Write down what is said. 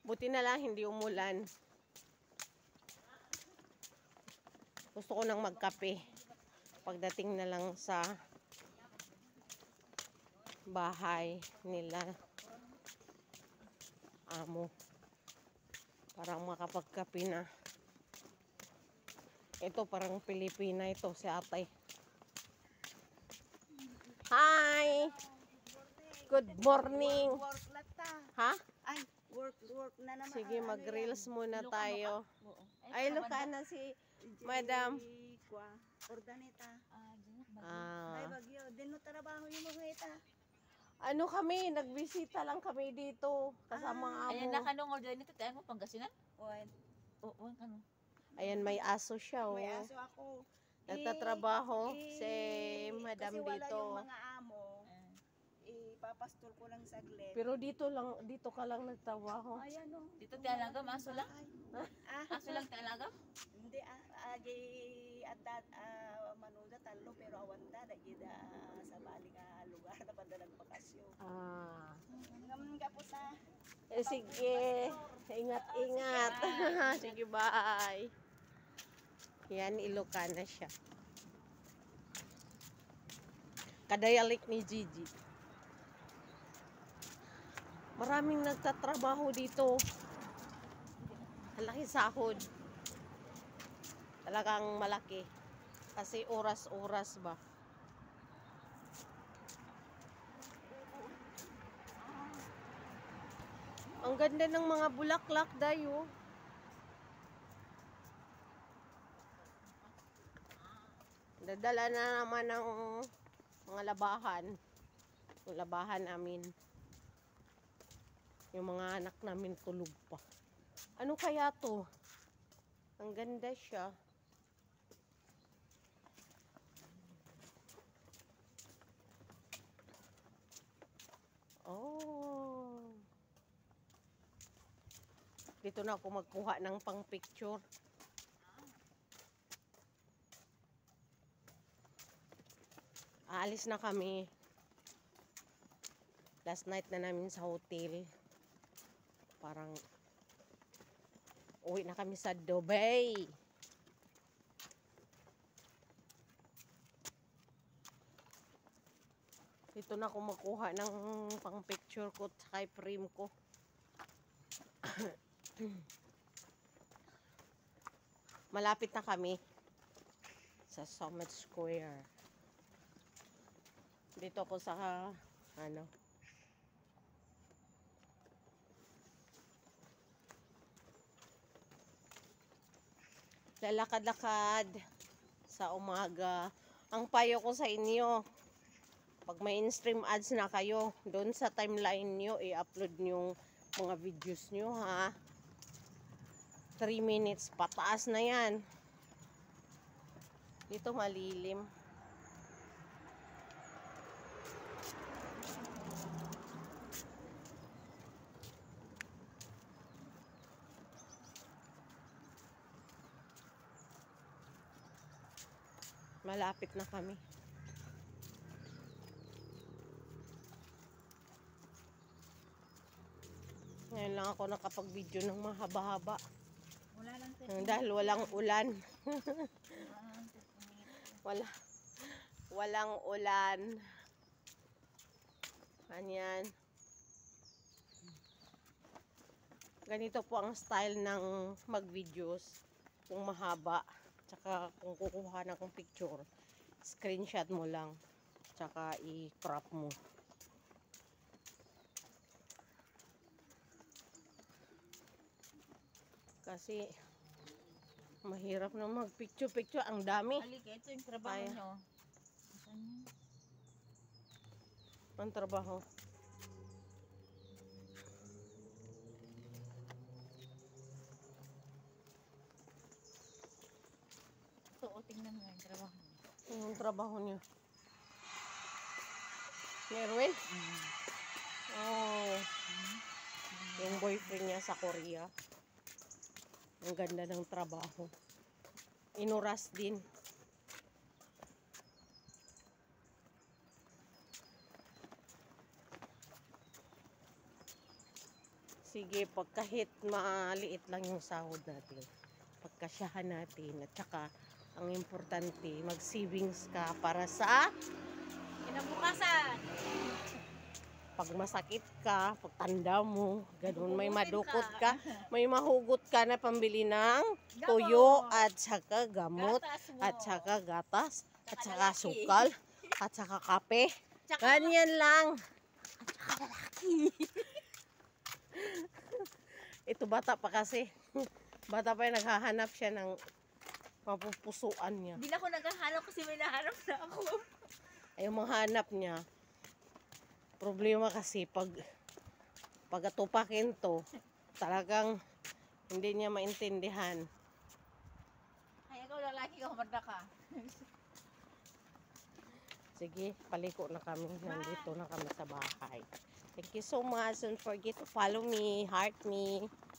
Buti na lang hindi umulan. Gusto ko nang magkape. Pagdating na lang sa bahay nila amo. Parang makapagkape na. Ito parang Pilipina ito si ate. Hi! Good morning! Work lata. Ha? Ay, work na naman. Sige, mag-reels muna tayo. Ay, Lucana si Madam. Ordaneta. Ah, Ay, bagyo. Dino trabaho yung mga ita. ano kami, nagbisita lang kami dito. Kasama ang Ayan amo. na kanong order nito, tayo mo Pangasinan? Oy, Oo, kano. Ayan, may aso siya. Oh. may aso ako. Nagtatrabaho si Madam kasi wala dito. yung mga amo. Ipapastol ko lang saglit. Pero dito ka lang nagtrabaho. Ayan o. Dito talaga, maso lang. Aso lang talaga. Hindi manuda talo pero awanda dagida sa bali nga lugar na padalang bakasyon. Ah. Ngayon ka po sa Sige. Ingat-ingat. Sige, bye. Yan, Ilocana siya. Kadayalik ni Gigi. Maraming nagtatrabaho dito. Malaki sahod. Talagang malaki. Kasi oras-oras ba. Ang ganda ng mga bulaklak dayo. Dadala na naman ng mga labahan. Yung labahan namin. Yung mga anak namin tulog pa. Ano kaya to? Ang ganda siya. Oh. Dito na ako magkuha ng pang picture. Aalis na kami. Last night na namin sa hotel. Parang uwi na kami sa Dubai. Dito na ako makuha ng pang picture ko at frame ko. Malapit na kami sa Summit Square. Dito ako sa lalakad-lakad sa umaga. Ang payo ko sa inyo, pag may in-stream ads na kayo, doon sa timeline nyo, i-upload nyo mga videos nyo, ha? 3 minutes, pataas na yan. Dito malilim. Malapit na kami. Ngayon lang ako nakapag-video ng mahaba-haba. Wala lang Dahil walang ulan. Walang ulan. Ganyan. Ganito po ang style ng mag-videos. Kung mahaba. Tsaka kung kukuha na kong picture, screenshot mo lang. Tsaka i-crop mo. Kasi mahirap na mag-picture-picture. Ang dami. Halika, ito yung trabaho Ay. nyo. Ang trabaho. Ito, tingnan mo yung trabaho nyo. Yung trabaho niyo. Merwin? Oh. Yung boyfriend niya sa Korea. Ang ganda ng trabaho. Inuras din. Sige, pag kahit maliit lang yung sahod natin, pagkasyahan natin, at saka ang importante, mag-savings ka para sa Kinabukasan. pag masakit ka, pag tanda mo, ganun, may Hugutin madukot ka. ka, may mahugot ka na pambili ng tuyo, at saka gamot, Gatas mo. at saka gatas, at Tsaka saka lalaki. sukal, at saka kape. Tsaka, Ganyan lang. At saka lalaki. Ito bata pa kasi. Bata pa yung naghahanap siya ng mapupusuan niya. Hindi na ako naghahanap kasi may nahanap na ako. Ay, yung manghanap niya, problema kasi pag atupakin to, talagang hindi niya maintindihan. Ay, ikaw lalaki ka, humanda ka. Sige, paliko na kami. Nandito na kami sa bahay. Thank you so much. Don't forget to follow me, heart me.